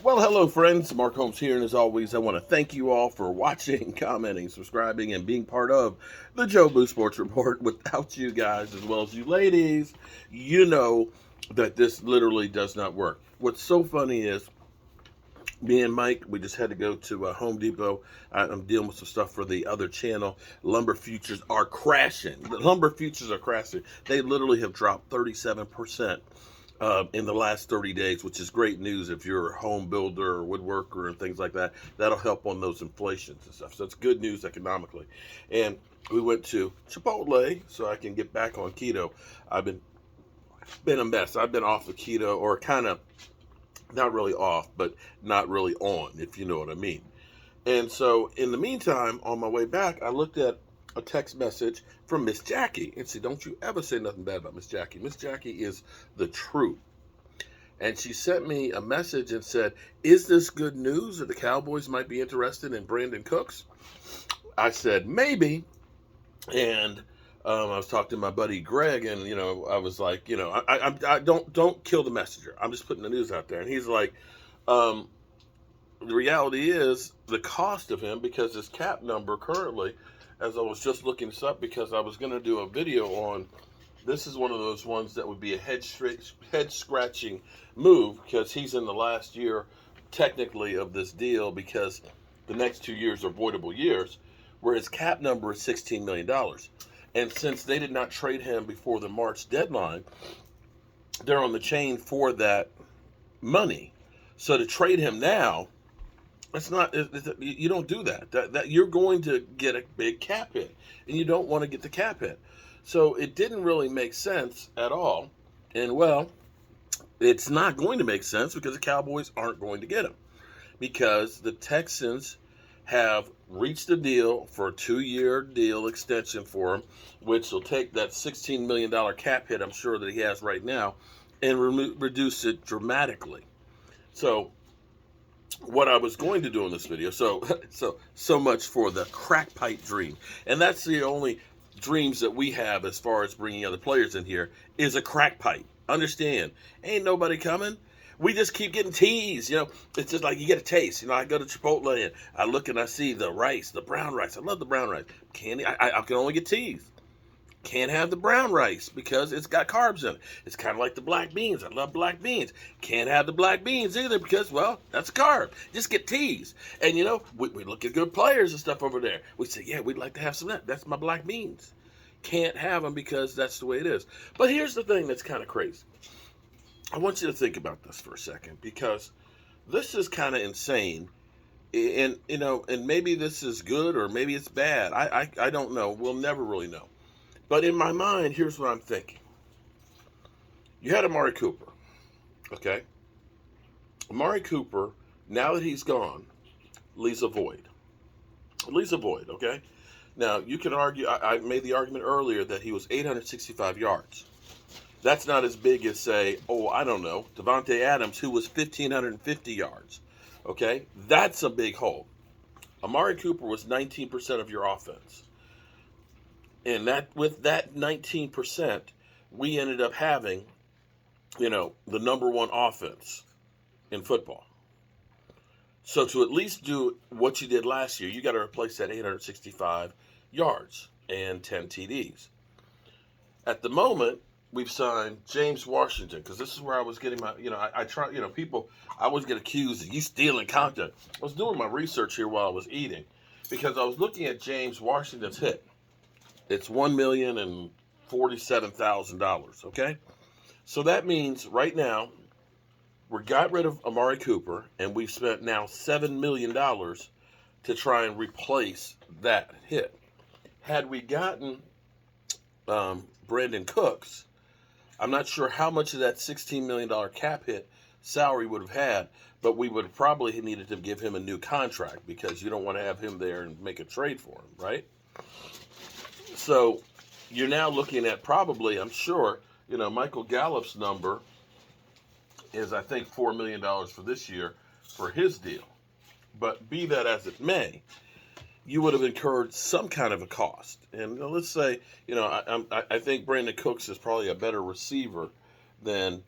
Well, hello, friends. Mark Holmes here, and as always, I want to thank you all for watching, commenting, subscribing, and being part of the Joe Boo Sports Report. Without you guys, as well as you ladies, you know that this literally does not work. What's so funny is me and Mike, we just had to go to Home Depot. I'm dealing with some stuff for the other channel. Lumber futures are crashing. The lumber futures are crashing. They literally have dropped 37% in the last 30 days, which is great news if you're a home builder or woodworker and things like that. That'll help on those inflations and stuff. So it's good news economically. And we went to Chipotle so I can get back on keto. I've been a mess. I've been off the keto, or kind of not really off, but not really on, if you know what I mean. And so in the meantime, on my way back, I looked at a text message from Miss Jackie and said, "Don't you ever say nothing bad about Miss Jackie. Miss Jackie is the truth." And she sent me a message and said, "Is this good news that the Cowboys might be interested in Brandon Cooks?" I said, "Maybe." And I was talking to my buddy Greg, and I was like, I don't kill the messenger. I'm just putting the news out there. And he's like, um, the reality is the cost of him, because his cap number currently, as I was just looking this up, because I was going to do a video on this, is one of those ones that would be a head scratching move, because he's in the last year technically of this deal, because the next 2 years are voidable years, where his cap number is $16 million. And since they did not trade him before the March deadline, they're on the chain for that money. So to trade him now, that's not, you don't do that. That you're going to get a big cap hit, and you don't want to get the cap hit. So it didn't really make sense at all. And well, it's not going to make sense because the Cowboys aren't going to get him, because the Texans have reached a deal for a 2-year deal extension for him, which will take that $16 million cap hit I'm sure that he has right now and reduce it dramatically. So what I was going to do in this video, so much for the crack pipe dream. And that's the only dreams that we have as far as bringing other players in here, is a crack pipe. Understand, ain't nobody coming. We just keep getting teased. It's just like you get a taste. I go to Chipotle and I look and I see the rice, the brown rice. I love the brown rice. I can only get teased. Can't have the brown rice because it's got carbs in it. It's kind of like the black beans. I love black beans. Can't have the black beans either because, well, that's a carb. Just get teased. And, we look at good players and stuff over there. We say, yeah, we'd like to have some of that. That's my black beans. Can't have them because that's the way it is. But here's the thing that's kind of crazy. I want you to think about this for a second, because this is kind of insane. And, and maybe this is good or maybe it's bad. I don't know. We'll never really know. But in my mind, here's what I'm thinking. You had Amari Cooper, okay? Amari Cooper, now that he's gone, leaves a void. Leaves a void, okay? Now, you can argue, I made the argument earlier that he was 865 yards. That's not as big as, say, I don't know, Devontae Adams, who was 1,550 yards, okay? That's a big hole. Amari Cooper was 19% of your offense. And with that 19%, we ended up having, the number one offense in football. So to at least do what you did last year, you got to replace that 865 yards and 10 TDs. At the moment, we've signed James Washington, because this is where I was getting my, I try, people, I always get accused of you stealing content. I was doing my research here while I was eating, because I was looking at James Washington's hit. It's $1,047,000, okay? So that means right now, we got rid of Amari Cooper, and we've spent now $7 million to try and replace that hit. Had we gotten Brandon Cooks, I'm not sure how much of that $16 million cap hit salary would have had, but we would have probably needed to give him a new contract, because you don't want to have him there and make a trade for him, right? So you're now looking at probably, I'm sure, Michael Gallup's number is, I think, $4 million for this year for his deal. But be that as it may, you would have incurred some kind of a cost. And let's say, I think Brandon Cooks is probably a better receiver than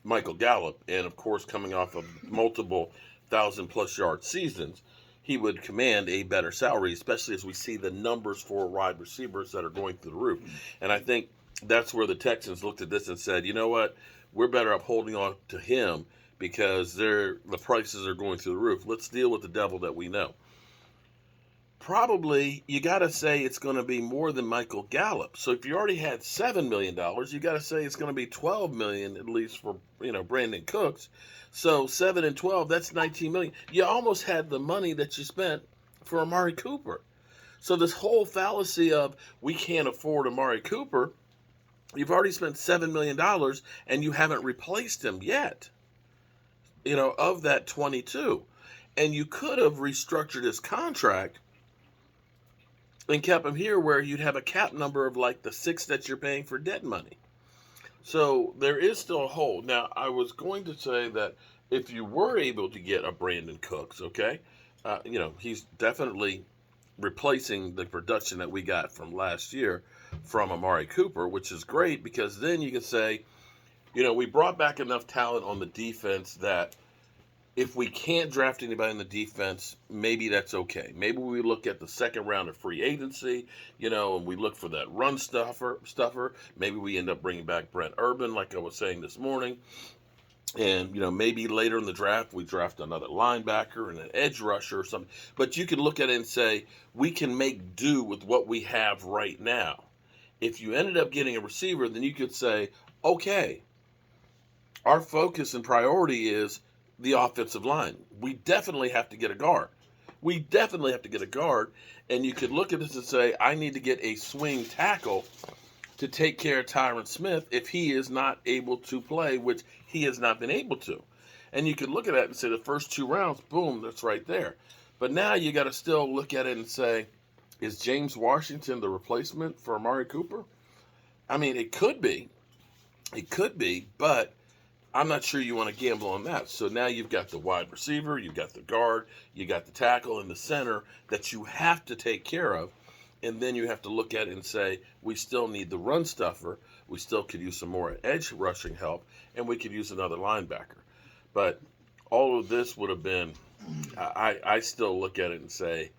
Michael Gallup, and of course, coming off of multiple 1,000+ yard seasons, he would command a better salary, especially as we see the numbers for wide receivers that are going through the roof. And I think that's where the Texans looked at this and said, you know what, we're better off holding on to him because the prices are going through the roof. Let's deal with the devil that we know. Probably you got to say it's going to be more than Michael Gallup. So if you already had $7 million, you got to say it's going to be $12 million at least for Brandon Cooks. So 7 and 12, that's $19 million. You almost had the money that you spent for Amari Cooper. So this whole fallacy of we can't afford Amari Cooper, you've already spent $7 million and you haven't replaced him yet. Of that 22, and you could have restructured his contract and kept him here where you'd have a cap number of like the 6 that you're paying for dead money. So there is still a hole. Now, I was going to say that if you were able to get a Brandon Cooks, okay, he's definitely replacing the production that we got from last year from Amari Cooper, which is great because then you can say, we brought back enough talent on the defense that if we can't draft anybody in the defense, maybe that's okay. Maybe we look at the second round of free agency, and we look for that run stuffer. Maybe we end up bringing back Brent Urban, like I was saying this morning. And, maybe later in the draft, we draft another linebacker and an edge rusher or something. But you can look at it and say, we can make do with what we have right now. If you ended up getting a receiver, then you could say, okay, our focus and priority is the offensive line. We definitely have to get a guard. And you could look at this and say, I need to get a swing tackle to take care of Tyron Smith if he is not able to play, which he has not been able to. And you could look at that and say the first 2 rounds, boom, that's right there. But now you got to still look at it and say, is James Washington the replacement for Amari Cooper? I mean, it could be, but I'm not sure you want to gamble on that. So now you've got the wide receiver, you've got the guard, you got the tackle and the center that you have to take care of. And then you have to look at it and say, we still need the run stuffer. We still could use some more edge rushing help, and we could use another linebacker. But all of this would have been, I still look at it and say,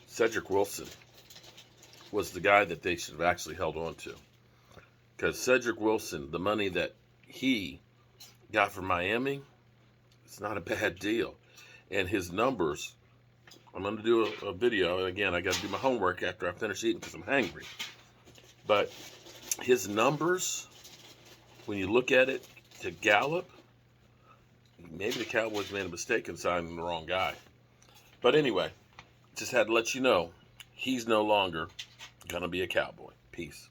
Cedric Wilson was the guy that they should have actually held on to. Because Cedric Wilson, the money that he got from Miami, it's not a bad deal. And his numbers, I'm going to do a video. And again, I got to do my homework after I finish eating because I'm hungry. But his numbers, when you look at it to Gallup, maybe the Cowboys made a mistake in signing the wrong guy. But anyway, just had to let you know, he's no longer going to be a Cowboy. Peace.